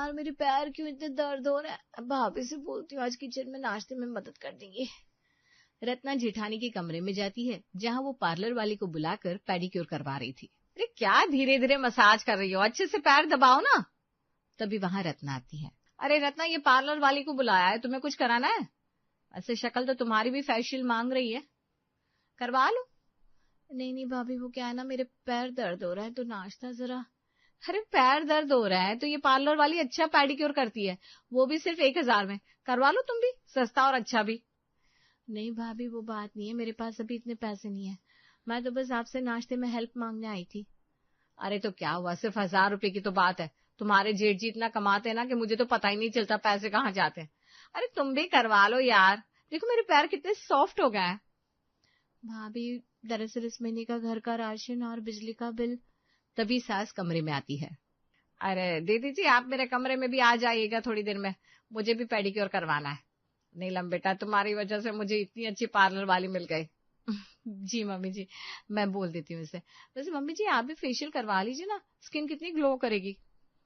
यार मेरे पैर क्यों इतने दर्द हो रहे हैं, भाभी से बोलती हूँ आज किचन में नाश्ते में मदद कर देंगी। रत्ना जेठानी के कमरे में जाती है जहाँ वो पार्लर वाली को बुलाकर पेडिक्योर करवा रही थी। अरे क्या धीरे धीरे मसाज कर रही हो, अच्छे से पैर दबाओ ना। तभी वहां रत्ना आती है। अरे रत्ना, ये पार्लर वाली को बुलाया है, तुम्हें कुछ कराना है? ऐसे शक्ल तो तुम्हारी भी फेशियल मांग रही है, करवा लो। नहीं नहीं भाभी, वो क्या है ना, मेरे पैर दर्द हो रहा है तो नाश्ता जरा। अरे पैर दर्द हो रहा है तो ये पार्लर वाली अच्छा पेडिक्योर करती है, वो भी सिर्फ 1000 में। करवा लो तुम भी, सस्ता और अच्छा भी। नहीं भाभी वो बात नहीं है, मेरे पास अभी इतने पैसे नहीं है, मैं तो बस आपसे नाश्ते में हेल्प मांगने आई थी। अरे तो क्या हुआ, सिर्फ 1000 रुपए की तो बात है। तुम्हारे जेठ जी इतना कमाते हैं ना कि मुझे तो पता ही नहीं चलता पैसे कहाँ जाते हैं। अरे तुम भी करवा लो यार, देखो मेरे पैर कितने सॉफ्ट हो गए हैं। भाभी दरअसल इस महीने का घर का राशन और बिजली का बिल। तभी सास कमरे में आती है। अरे दीदी जी, आप मेरे कमरे में भी आ जाइएगा थोड़ी देर में, मुझे भी पेडिक्योर करवाना है। नीलम बेटा, तुम्हारी वजह से मुझे इतनी अच्छी पार्लर वाली मिल गई। जी मम्मी जी, मैं बोल देती हूँ इसे। वैसे मम्मी जी आप भी फेशियल करवा लीजिए ना, स्किन कितनी ग्लो करेगी।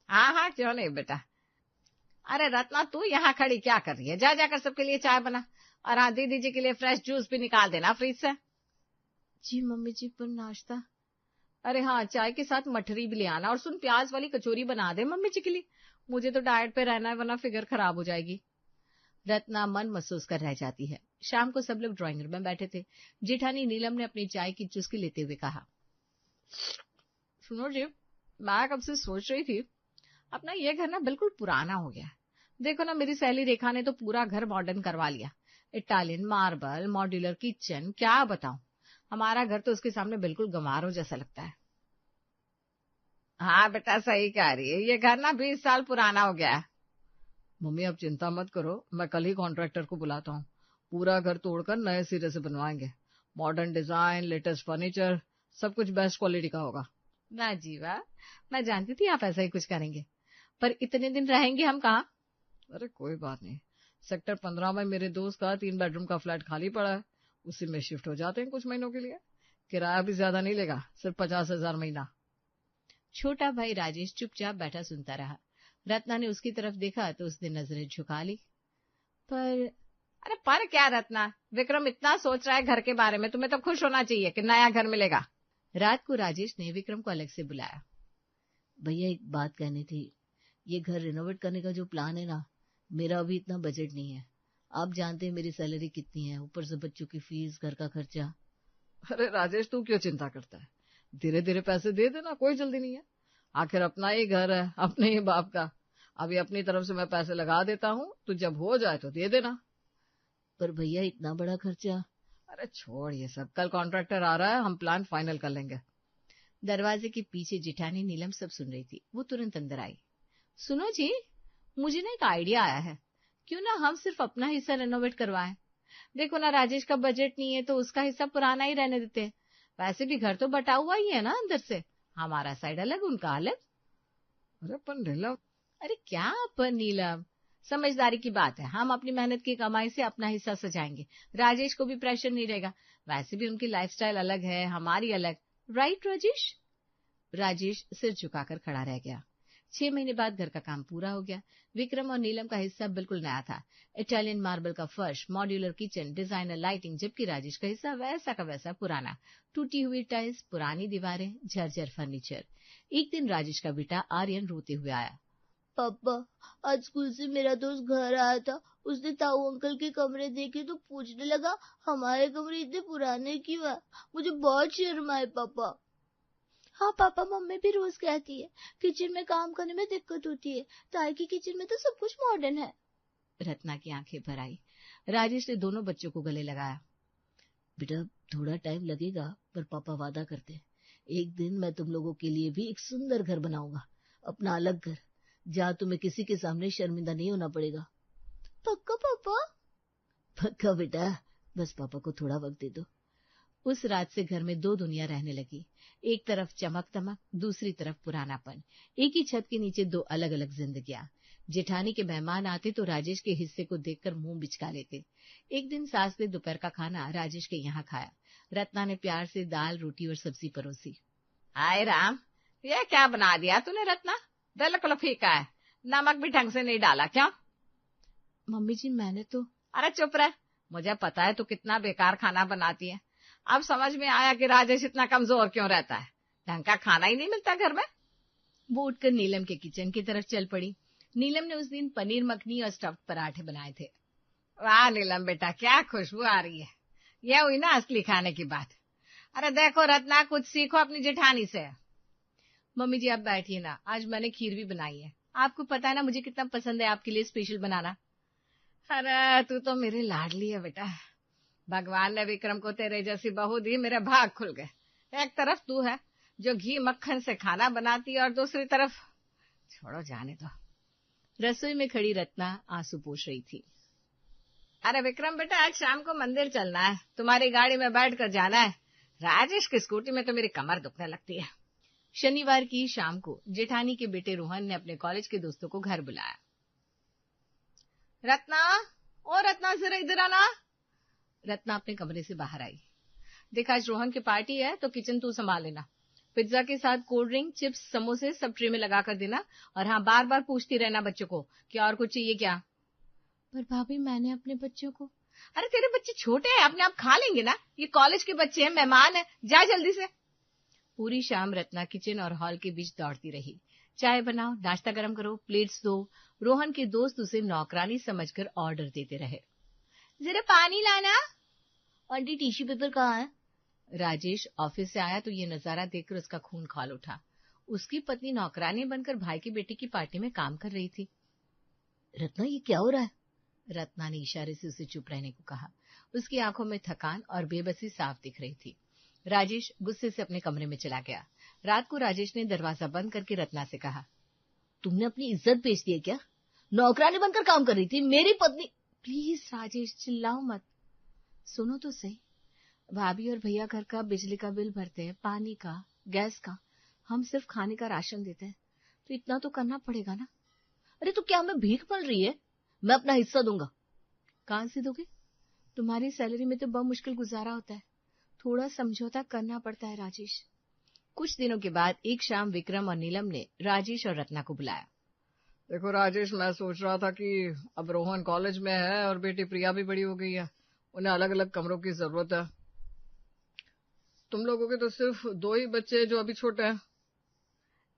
हाँ हाँ क्यों नहीं बेटा। अरे रत्ना, तू यहाँ खड़ी क्या कर रही है, जा जाकर सबके लिए चाय बना, और हाँ दीदी जी के लिए फ्रेश जूस भी निकाल देना फ्रिज से। जी मम्मी जी, पर नाश्ता। अरे हाँ, चाय के साथ मठरी भी ले आना, और सुन प्याज वाली कचौरी बना दे मम्मी जी के लिए, मुझे तो डाइट पे रहना है वरना फिगर खराब हो जाएगी। रत्ना मन महसूस कर रह जाती है। शाम को सब लोग ड्राइंग रूम में बैठे थे। जेठानी नीलम ने अपनी चाय की चुस्की लेते हुए कहा, सुनो जी, मैं कब से सोच रही थी अपना ये घर ना बिल्कुल पुराना हो गया है। देखो ना, मेरी सहेली रेखा ने तो पूरा घर मॉडर्न करवा लिया, इटालियन मार्बल, मॉड्यूलर किचन, क्या बताऊं। हमारा घर तो उसके सामने बिल्कुल गंवारों जैसा लगता है। हाँ बेटा सही कह रही है, ये घर ना 20 साल पुराना हो गया है। मम्मी अब चिंता मत करो, मैं कल ही कॉन्ट्रैक्टर को बुलाता हूँ, पूरा घर तोड़कर नए सिरे से बनवाएंगे। मॉडर्न डिजाइन, लेटेस्ट फर्नीचर, सब कुछ बेस्ट क्वालिटी का होगा। वाह जी वाह, मैं जानती थी आप ऐसा ही कुछ करेंगे, पर इतने दिन रहेंगे हम कहाँ? अरे कोई बात नहीं, सेक्टर 15 में मेरे दोस्त का 3 बेडरूम का फ्लैट खाली पड़ा है, उसी में शिफ्ट हो जाते हैं कुछ महीनों के लिए। किराया भी ज्यादा नहीं लेगा, सिर्फ 50,000 महीना। छोटा भाई राजेश चुपचाप बैठा सुनता रहा। रत्ना ने उसकी तरफ देखा तो उसने नजरें झुका ली। पर अरे पर क्या रत्ना, विक्रम इतना सोच रहा है घर के बारे में, तुम्हें तो खुश होना चाहिए कि नया घर मिलेगा। रात को राजेश ने विक्रम को अलग से बुलाया। भैया एक बात कहनी थी, ये घर रिनोवेट करने का जो प्लान है ना, मेरा अभी इतना बजट नहीं है। आप जानते हैं मेरी सैलरी कितनी है, ऊपर से बच्चों की फीस, घर का खर्चा। अरे राजेश, तू क्यों चिंता करता है, धीरे धीरे पैसे दे देना, कोई जल्दी नहीं है। आखिर अपना ही घर है, अपने ही बाप का। अभी अपनी तरफ से मैं पैसे लगा देता हूँ, तो जब हो जाए तो दे देना। पर भैया इतना बड़ा खर्चा। अरे छोड़ ये सब, कल कॉन्ट्रैक्टर आ रहा है, हम प्लान फाइनल कर लेंगे। दरवाजे के पीछे जिठानी नीलम सब सुन रही थी, वो तुरंत अंदर आई। सुनो जी, मुझे ना एक आइडिया आया है, क्यों ना हम सिर्फ अपना हिस्सा रेनोवेट करवाएं। देखो ना, राजेश का बजट नहीं है तो उसका हिस्सा पुराना ही रहने देते हैं। वैसे भी घर तो बटा हुआ ही है ना अंदर से, हमारा साइड अलग उनका अलग। अरे पर नीलम। अरे क्या पर नीलम, समझदारी की बात है, हम अपनी मेहनत की कमाई से अपना हिस्सा सजाएंगे, राजेश को भी प्रेशर नहीं रहेगा। वैसे भी उनकी लाइफस्टाइल अलग है, हमारी अलग। राइट राजेश? राजेश सिर झुकाकर खड़ा रह गया। 6 महीने बाद घर का काम पूरा हो गया। विक्रम और नीलम का हिस्सा बिल्कुल नया था, इटालियन मार्बल का फर्श, मॉड्यूलर किचन, डिजाइनर लाइटिंग, जबकि राजेश का हिस्सा वैसा का वैसा पुराना, टूटी हुई टाइल्स, पुरानी दीवारें, झरझर फर्नीचर। एक दिन राजेश का बेटा आर्यन रोते हुए आया। पापा, आज स्कूल से मेरा दोस्त घर आया था, उसने ताऊ अंकल के कमरे देखे तो पूछने लगा हमारे कमरे इतने पुराने क्यों है। मुझे बहुत शर्म आए पापा। हाँ पापा, मम्मी भी रोज कहती है किचन में काम करने में दिक्कत होती है, ताई की किचन में तो सब कुछ मॉडर्न है। रत्ना की आंखें भर आई। राजेश ने दोनों बच्चों को गले लगाया। बेटा थोड़ा टाइम लगेगा, पर पापा वादा करते हैं एक दिन मैं तुम लोगों के लिए भी एक सुंदर घर बनाऊंगा, अपना अलग घर, जहाँ तुम्हें किसी के सामने शर्मिंदा नहीं होना पड़ेगा। पक्का पापा? पक्का बेटा, बस पापा को थोड़ा वक्त दे दो। उस रात से घर में 2 दुनिया रहने लगी, एक तरफ चमक दमक, दूसरी तरफ पुरानापन। एक ही छत के नीचे 2 अलग अलग जिंदगियां। जेठानी के मेहमान आते तो राजेश के हिस्से को देखकर मुंह बिचका लेते। एक दिन सास ने दोपहर का खाना राजेश के यहाँ खाया। रत्ना ने प्यार से दाल, रोटी और सब्जी परोसी। हाय राम, ये क्या बना दिया तूने रत्ना, बिल्कुल फीका है। नमक भी ढंग से नहीं डाला क्या? मम्मी जी मैंने तो। अरे चुप रह, मुझे पता है तू कितना बेकार खाना बनाती है। अब समझ में आया कि राजेश इतना कमजोर क्यों रहता है, ढंग का खाना ही नहीं मिलता घर में। वो उठकर नीलम के किचन की तरफ चल पड़ी। नीलम ने उस दिन पनीर मखनी और स्टफ्ड पराठे बनाए थे। वाह नीलम बेटा, क्या खुशबू आ रही है। यह हुई ना असली खाने की बात। अरे देखो रत्ना, कुछ सीखो अपनी जेठानी से। मम्मी जी आप बैठिए ना, आज मैंने खीर भी बनाई है। आपको पता है ना मुझे कितना पसंद है आपके लिए स्पेशल बनाना। अरे तू तो मेरी लाडली है बेटा, भगवान ने विक्रम को तेरे जैसी बहू दी, मेरे भाग खुल गए। एक तरफ तू है जो घी मक्खन से खाना बनाती है और दूसरी तरफ, छोड़ो जाने दो। रसोई में खड़ी रत्ना आंसू पोंछ रही थी। अरे विक्रम बेटा, आज शाम को मंदिर चलना है, तुम्हारी गाड़ी में बैठकर जाना है। राजेश की स्कूटी में तो मेरी कमर दुखने लगती है। शनिवार की शाम को जेठानी के बेटे रोहन ने अपने कॉलेज के दोस्तों को घर बुलाया। रत्ना, ओ रत्ना जरा इधर आना। रत्ना अपने कमरे से बाहर आई। देख आज रोहन की पार्टी है तो किचन तू संभाल लेना। पिज्जा के साथ कोल्ड ड्रिंक, चिप्स, समोसे सब ट्रे में लगा कर देना। और हाँ, बार बार पूछती रहना बच्चों को कि और कुछ चाहिए क्या। पर भाभी मैंने अपने बच्चों को। अरे तेरे बच्चे छोटे हैं, अपने आप खा लेंगे ना, ये कॉलेज के बच्चे हैं, मेहमान है, जा जल्दी से। पूरी शाम रत्ना किचन और हॉल के बीच दौड़ती रही। चाय बनाओ, नाश्ता गर्म करो, प्लेट्स दो। रोहन के दोस्त उसे नौकरानी समझकर ऑर्डर देते रहे। जरा पानी लाना। आंटी टिश्यू पेपर कहाँ है? राजेश ऑफिस से आया तो ये नजारा देखकर उसका खून खौल उठा। उसकी पत्नी नौकरानी बनकर भाई की बेटी की पार्टी में काम कर रही थी। रत्ना ये क्या हो रहा है? रत्ना ने इशारे से उसे चुप रहने को कहा। उसकी आंखों में थकान और बेबसी साफ दिख रही थी। राजेश गुस्से से अपने कमरे में चला गया। रात को राजेश ने दरवाजा बंद करके रत्ना से कहा, तुमने अपनी इज्जत बेच दी है क्या? नौकरानी बनकर काम कर रही थी, मेरी पत्नी। प्लीज राजेश चिल्लाओ मत। सुनो तो सही, भाभी और भैया घर का बिजली का बिल भरते हैं, पानी का, गैस का। हम सिर्फ खाने का राशन देते हैं, तो इतना तो करना पड़ेगा ना। अरे तो क्या हमें भीख मिल रही है? मैं अपना हिस्सा दूंगा। कहां से दोगे? तुम्हारी सैलरी में तो बहुत मुश्किल गुजारा होता है, थोड़ा समझौता करना पड़ता है राजेश। कुछ दिनों के बाद एक शाम विक्रम और नीलम ने राजेश और रत्ना को बुलाया। देखो राजेश, मैं सोच रहा था कि अब रोहन कॉलेज में है और बेटी प्रिया भी बड़ी हो गई है, उन्हें अलग अलग कमरों की जरूरत है। तुम लोगों के तो सिर्फ 2 ही बच्चे जो अभी छोटे हैं।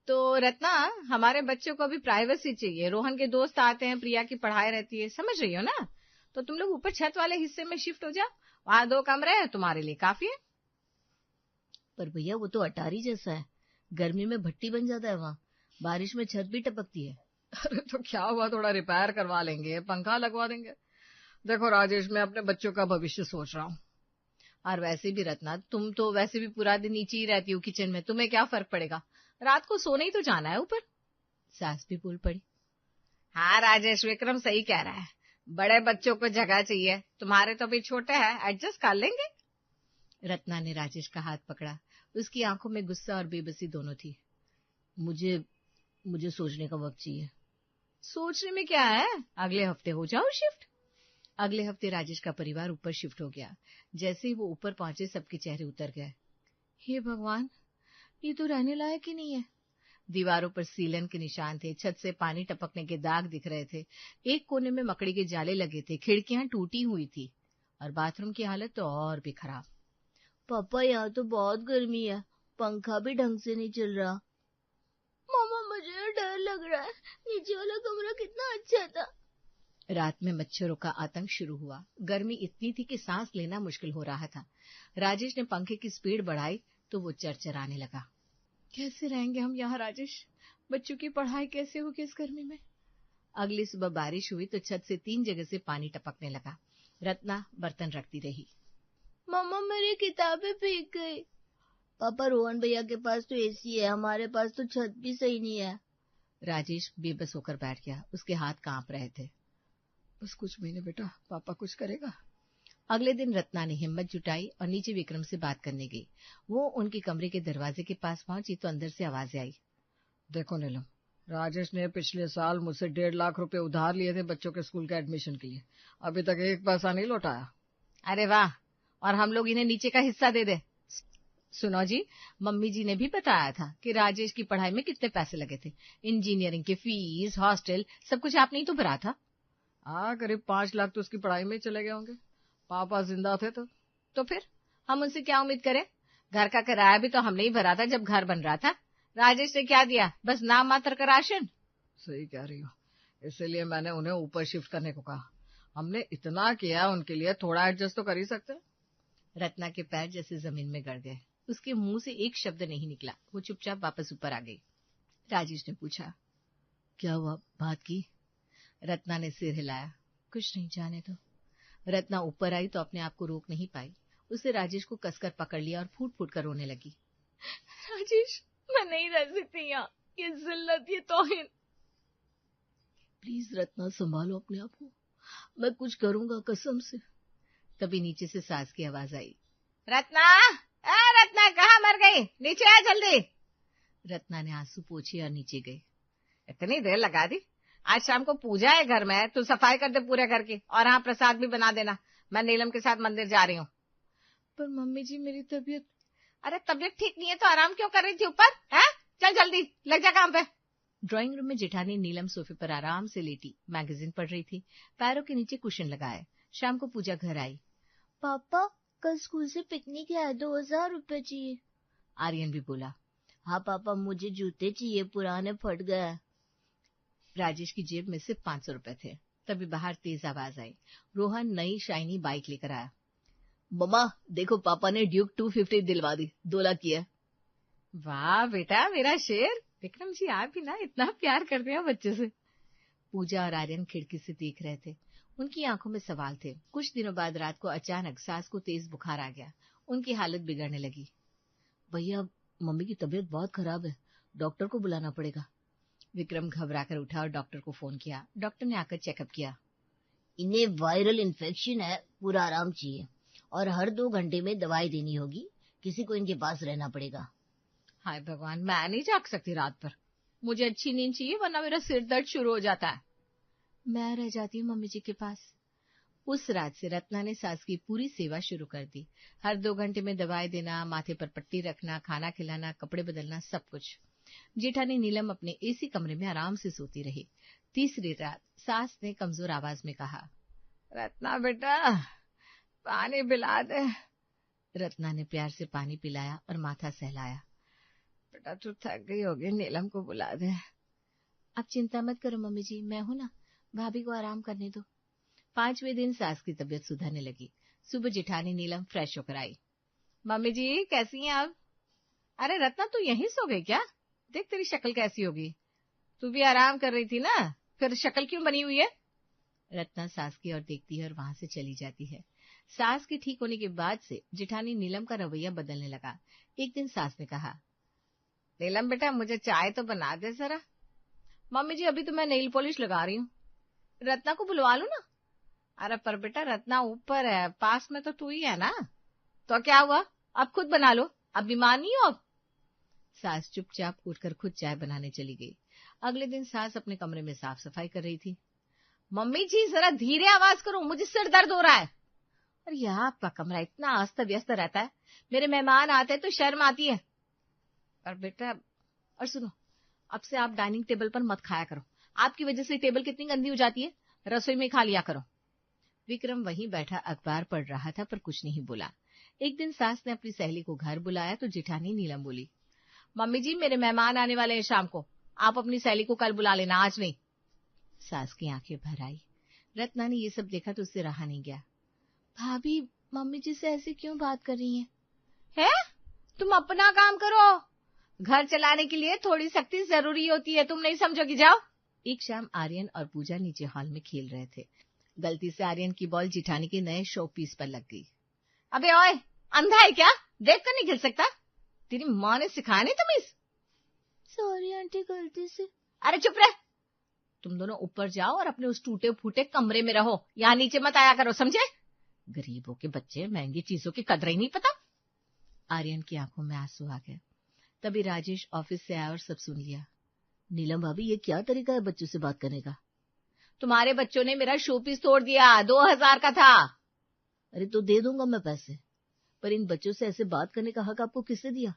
तो रत्ना, हमारे बच्चों को अभी प्राइवेसी चाहिए। रोहन के दोस्त आते हैं, प्रिया की पढ़ाई रहती है, समझ रही हो ना। तो तुम लोग ऊपर छत वाले हिस्से में शिफ्ट हो जाओ, वहां 2 कमरे हैं, तुम्हारे लिए काफी है। पर भैया वो तो अटारी जैसा है, गर्मी में भट्टी बन जाता है वहां, बारिश में छत भी टपकती है। अरे तो क्या हुआ, थोड़ा रिपेयर करवा लेंगे, पंखा लगवा देंगे। देखो राजेश, मैं अपने बच्चों का भविष्य सोच रहा हूँ। और वैसे भी रत्ना, तुम तो वैसे भी पूरा दिन नीचे ही रहती हो किचन में, तुम्हें क्या फर्क पड़ेगा, रात को सोने ही तो जाना है ऊपर। सास भी बोल पड़ी। हाँ राजेश, विक्रम सही कह रहा है, बड़े बच्चों को जगह चाहिए, तुम्हारे तो अभी छोटे हैं, एडजस्ट कर लेंगे। रत्ना ने राजेश का हाथ पकड़ा। उसकी आंखों में गुस्सा और बेबसी दोनों थी। मुझे सोचने का वक्त चाहिए। सोचने में क्या है, अगले हफ्ते हो जाओ शिफ्ट। अगले हफ्ते राजेश का परिवार ऊपर शिफ्ट हो गया। जैसे ही वो ऊपर पहुंचे सबके चेहरे उतर गए। हे भगवान, ये तो रहने लायक ही नहीं है। दीवारों पर सीलन के निशान थे, छत से पानी टपकने के दाग दिख रहे थे, एक कोने में मकड़ी के जाले लगे थे, खिड़कियां टूटी हुई थी और बाथरूम की हालत तो और भी खराब। पापा यहाँ तो बहुत गर्मी है, पंखा भी ढंग से नहीं चल रहा। मामा मुझे डर लग रहा है, नीचे वाला कमरा कितना अच्छा था। रात में मच्छरों का आतंक शुरू हुआ। गर्मी इतनी थी कि सांस लेना मुश्किल हो रहा था। राजेश ने पंखे की स्पीड बढ़ाई तो वो चरचराने लगा। कैसे रहेंगे हम यहाँ राजेश, बच्चों की पढ़ाई कैसे होगी इस गर्मी में। अगली सुबह बारिश हुई तो छत से 3 जगह से पानी टपकने लगा। रत्ना बर्तन रखती रही। मम्मा मेरी किताबें भीग गई। पापा रोहन भैया के पास तो एसी है, हमारे पास तो छत भी सही नहीं है। राजेश बेबस होकर बैठ गया, उसके हाथ कांप रहे थे। बस कुछ महीने बेटा, पापा कुछ करेगा। अगले दिन रत्ना ने हिम्मत जुटाई और नीचे विक्रम से बात करने गई। वो उनके कमरे के दरवाजे के पास पहुंची तो अंदर से आवाजें आई। देखो नीलम, राजेश ने पिछले साल मुझसे 1.5 लाख रुपए उधार लिए थे बच्चों के स्कूल के एडमिशन के लिए, अभी तक 1 पैसा नहीं लौटाया। अरे वाह, और हम लोग इन्हें नीचे का हिस्सा दे दे। सुनो जी, मम्मी जी ने भी बताया था कि राजेश की पढ़ाई में कितने पैसे लगे थे। इंजीनियरिंग की फीस, हॉस्टल, सब कुछ आपने ही तो भरा था। हाँ, करीब 5 लाख तो उसकी पढ़ाई में चले गए होंगे। पापा जिंदा थे तो फिर हम उनसे क्या उम्मीद करें? घर का किराया भी तो हमने ही भरा था जब घर बन रहा था। राजेश ने क्या दिया? बस नाम मात्र का राशन। सही कह रही हो, इसीलिए मैंने उन्हें ऊपर शिफ्ट करने को कहा। हमने इतना किया उनके लिए, थोड़ा एडजस्ट तो कर ही सकते। रत्ना के पैर जैसे जमीन में गड़ गए। उसके मुंह से एक शब्द नहीं निकला। वो चुपचाप वापस ऊपर आ गई। राजेश ने पूछा, क्या हुआ, बात की? रत्ना ने सिर हिलाया। कुछ नहीं, जाने दो। रत्ना ऊपर आई तो अपने आप को रोक नहीं पाई। उसने राजेश को कसकर पकड़ लिया और फूट फूट कर रोने लगी। राजेश, मैं नहीं रह सकती यहाँ, ये जिल्लत, ये तौहीन। प्लीज रत्ना, संभालो अपने आप को, मैं कुछ करूंगा कसम से। तभी नीचे से सास की आवाज आई, रत्ना, रत्ना कहाँ मर गई? नीचे आ जल्दी। रत्ना ने आंसू पोंछे और नीचे गई। इतनी देर लगा दी? आज शाम को पूजा है घर में, तू सफाई कर दे पूरे घर की, और हाँ, प्रसाद भी बना देना। मैं नीलम के साथ मंदिर जा रही हूँ। पर मम्मी जी, मेरी तबीयत। अरे तबीयत ठीक नहीं है तो आराम क्यों कर रही थी ऊपर? है, चल जल्दी लग जा काम पे। ड्राइंग रूम में जेठानी नीलम सोफे पर आराम से लेटी मैगजीन पढ़ रही थी, पैरों के नीचे कुशन लगाए। शाम को पूजा घर आई। पापा, कल स्कूल से पिकनिक है, 2000 रुपए चाहिए। आर्यन भी बोला, हाँ पापा, मुझे जूते चाहिए, पुराने फट गए। राजेश की जेब में सिर्फ 500 रुपए थे। तभी बाहर तेज आवाज आई। रोहन नई शाइनी बाइक लेकर आया। मम्मा देखो, पापा ने ड्यूक 250 दिलवा दी, 2 लाख की है। वाह बेटा, मेरा शेर। विक्रम जी, आप भी ना इतना प्यार करते हैं बच्चे से। पूजा और आर्यन खिड़की से देख रहे थे। उनकी आंखों में सवाल थे। कुछ दिनों बाद रात को अचानक सास को तेज बुखार आ गया। उनकी हालत बिगड़ने लगी। भैया, मम्मी की तबीयत बहुत खराब है, डॉक्टर को बुलाना पड़ेगा। विक्रम घबराकर उठा और डॉक्टर को फोन किया। डॉक्टर ने आकर चेकअप किया। इन्हें वायरल इन्फेक्शन है, पूरा आराम चाहिए और हर 2 घंटे में दवाई देनी होगी। किसी को इनके पास रहना पड़ेगा। हाय भगवान, मैं नहीं जाग सकती रात पर। मुझे अच्छी नींद चाहिए, वरना मेरा सिर दर्द शुरू हो जाता है। मैं रह जाती हूँ मम्मी जी के पास। उस रात से रत्ना ने सास की पूरी सेवा शुरू कर दी। हर 2 घंटे में दवाई देना, माथे पर पट्टी रखना, खाना खिलाना, कपड़े बदलना, सब कुछ। जेठानी नीलम अपने एसी कमरे में आराम से सोती रही। तीसरी रात सास ने कमजोर आवाज में कहा, रत्ना बेटा, पानी पिला दे। रत्ना ने प्यार से पानी पिलाया और माथा सहलाया। बेटा तू थक गई होगी, नीलम को बुला दे। अब चिंता मत करो मम्मी जी, मैं हूं ना, भाभी को आराम करने दो। 5वें दिन सास की तबीयत सुधरने लगी। सुबह जेठानी नीलम फ्रेश होकर आई। मम्मी जी कैसी हैं आप? अरे रत्ना, तू यहीं सो गई क्या? देख तेरी शक्ल कैसी होगी। तू भी आराम कर रही थी ना, फिर शक्ल क्यों बनी हुई है? रत्ना सास की ओर देखती है और वहां से चली जाती है। सास के ठीक होने के बाद से जेठानी नीलम का रवैया बदलने लगा। एक दिन सास ने कहा, नीलम बेटा, मुझे चाय तो बना दे जरा। मम्मी जी, अभी तो मैं नेल पॉलिश लगा रही हूँ। रत्ना को बुलवा लूं ना? अरे पर बेटा, रत्ना ऊपर है, पास में तो तू ही है ना। तो क्या हुआ, अब खुद बना लो, अब बीमार नहीं हो। सास चुपचाप उठकर खुद चाय बनाने चली गई। अगले दिन सास अपने कमरे में साफ सफाई कर रही थी। मम्मी जी जरा धीरे आवाज करो, मुझे सिर दर्द हो रहा है। अरे यहाँ आपका कमरा इतना अस्त व्यस्त रहता है, मेरे मेहमान आते हैं तो शर्म आती है। पर बेटा, और सुनो, अब से आप डाइनिंग टेबल पर मत खाया करो। आपकी वजह से टेबल कितनी गंदी हो जाती है, रसोई में खा लिया करो। विक्रम वहीं बैठा अखबार पढ़ रहा था पर कुछ नहीं बोला। एक दिन सास ने अपनी सहेली को घर बुलाया तो जेठानी नीलम बोली, मम्मी जी मेरे मेहमान आने वाले हैं शाम को, आप अपनी सहेली को कल बुला लेना, आज नहीं। सास की आंखें भर आई। रत्ना ने ये सब देखा तो उससे रहा नहीं गया। भाभी, मम्मी जी से ऐसे क्यों बात कर रही है? तुम अपना काम करो, घर चलाने के लिए थोड़ी सख्ती जरूरी होती है, तुम नहीं समझोगी, जाओ। एक शाम आर्यन और पूजा नीचे हॉल में खेल रहे थे। गलती से आर्यन की बॉल जेठानी के नए शो पीस पर लग गई। अबे ओए, अंधा है क्या, देख कर नहीं खेल सकता? तेरी माँ ने सिखाया नहीं तमीज? सॉरी आंटी, गलती से। अरे चुप रह, तुम दोनों ऊपर जाओ और अपने उस टूटे फूटे कमरे में रहो, यहाँ नीचे मत आया करो, समझे? गरीबों के बच्चे, महंगी चीजों की कदर ही नहीं पता। आर्यन की आंखों में आंसू आ गए। तभी राजेश ऑफिस से आया और सब सुन लिया। नीलम भाभी, ये क्या तरीका है बच्चों से बात करने का? तुम्हारे बच्चों ने मेरा शो पीस तोड़ दिया, 2000 का था। अरे तो दे दूंगा मैं पैसे। पर इन बच्चों से ऐसे बात करने का हक आपको किसने दिया?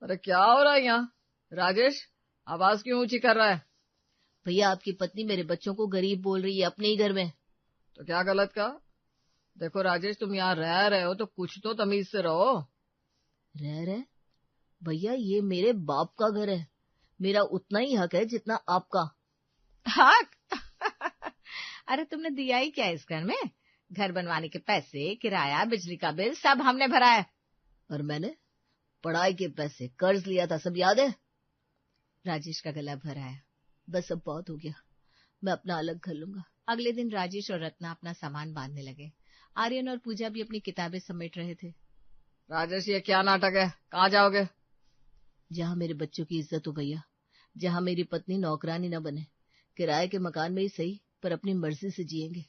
अरे क्या हो रहा है यहाँ? राजेश, आवाज क्यों ऊंची कर रहा है? भैया, आपकी पत्नी मेरे बच्चों को गरीब बोल रही है अपने ही घर में। तो क्या गलत कहा? देखो राजेश, तुम यहाँ रह रहे हो तो कुछ तो तमीज से रहो। रह रहे? भैया, ये मेरे बाप का घर है, मेरा उतना ही हक है जितना आपका। हक? अरे तुमने दिया ही क्या इस घर में? घर बनवाने के पैसे, किराया, बिजली का बिल सब हमने भरा है। और मैंने पढ़ाई के पैसे कर्ज लिया था, सब याद है? राजेश का गला भर आया। बस अब बहुत हो गया, मैं अपना अलग घर लूंगा। अगले दिन राजेश और रत्ना अपना सामान बांधने लगे। आर्यन और पूजा भी अपनी किताबें समेट रहे थे। राजेश, ये क्या नाटक है? कहाँ जाओगे? जहाँ मेरे बच्चों की इज्जत हो भैया, जहाँ मेरी पत्नी नौकरानी न बने, किराए के मकान में ही सही, पर अपनी मर्जी से जिएंगे।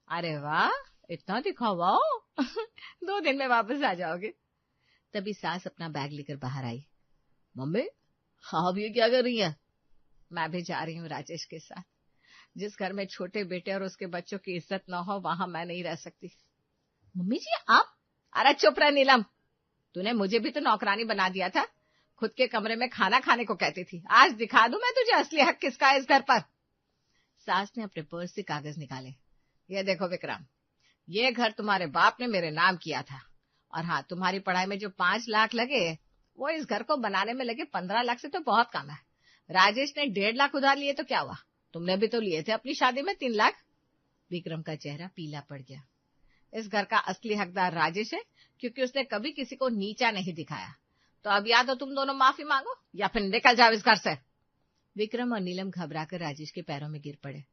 अरे वाह, इतना दिखावा हो। 2 दिन में वापस आ जाओगे। तभी सास अपना बैग लेकर बाहर आई। मम्मी, आप ये क्या कर रही हैं? मैं भी जा रही हूँ राजेश के साथ। जिस घर में छोटे बेटे और उसके बच्चों की इज्जत न हो, वहां मैं नहीं रह सकती। मम्मी जी, आप? अरे चुप रह नीलम, तूने मुझे भी तो नौकरानी बना दिया था। खुद के कमरे में खाना खाने को कहती थी। आज दिखा दूं मैं तुझे असली हक किसका है इस घर पर। सास ने अपने पर्स से कागज निकाले। ये देखो विक्रम, ये घर तुम्हारे बाप ने मेरे नाम किया था, और हाँ, तुम्हारी पढ़ाई में जो 5 लाख लगे, वो इस घर को बनाने में लगे 15 लाख से तो बहुत कम है। राजेश ने 1.5 लाख उधार लिए तो क्या हुआ? तुमने भी तो लिए थे अपनी शादी में 3 लाख। विक्रम का चेहरा पीला पड़ गया। इस घर का असली हकदार राजेश है, क्योंकि उसने कभी किसी को नीचा नहीं दिखाया। तो अब या तो तुम दोनों माफी मांगो या फिर निकल जाओ इस घर से। विक्रम और नीलम घबराकर राजेश के पैरों में गिर पड़े।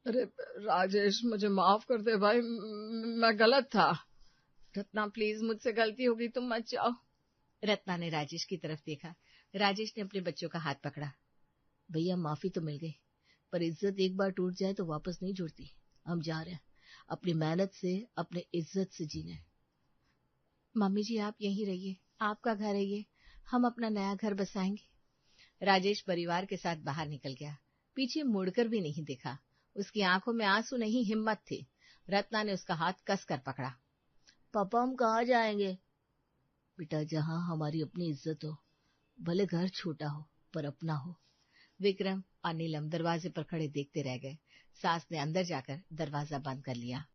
अरे राजेश, मुझे माफ कर दे भाई, मैं गलत था। रत्ना प्लीज, मुझसे गलती होगी, तुम मत जाओ। रत्ना ने राजेश की तरफ देखा। राजेश ने अपने बच्चों का हाथ पकड़ा। भैया, माफी तो मिल गई, पर इज्जत एक बार टूट जाए तो वापस नहीं जुड़ती। हम जा रहे हैं अपनी मेहनत से, अपने इज्जत से जीने। मम्मी जी, आप यहीं रहिए, आपका घर है ये, हम अपना नया घर बसाएंगे। राजेश परिवार के साथ बाहर निकल गया। पीछे मुड़कर भी नहीं देखा। उसकी आंखों में आंसू नहीं, हिम्मत थी। रत्ना ने उसका हाथ कसकर पकड़ा। पापा, हम कहाँ जाएंगे? बेटा, जहाँ हमारी अपनी इज्जत हो, भले घर छोटा हो पर अपना हो। विक्रम और नीलम दरवाजे पर खड़े देखते रह गए। सास ने अंदर जाकर दरवाजा बंद कर लिया।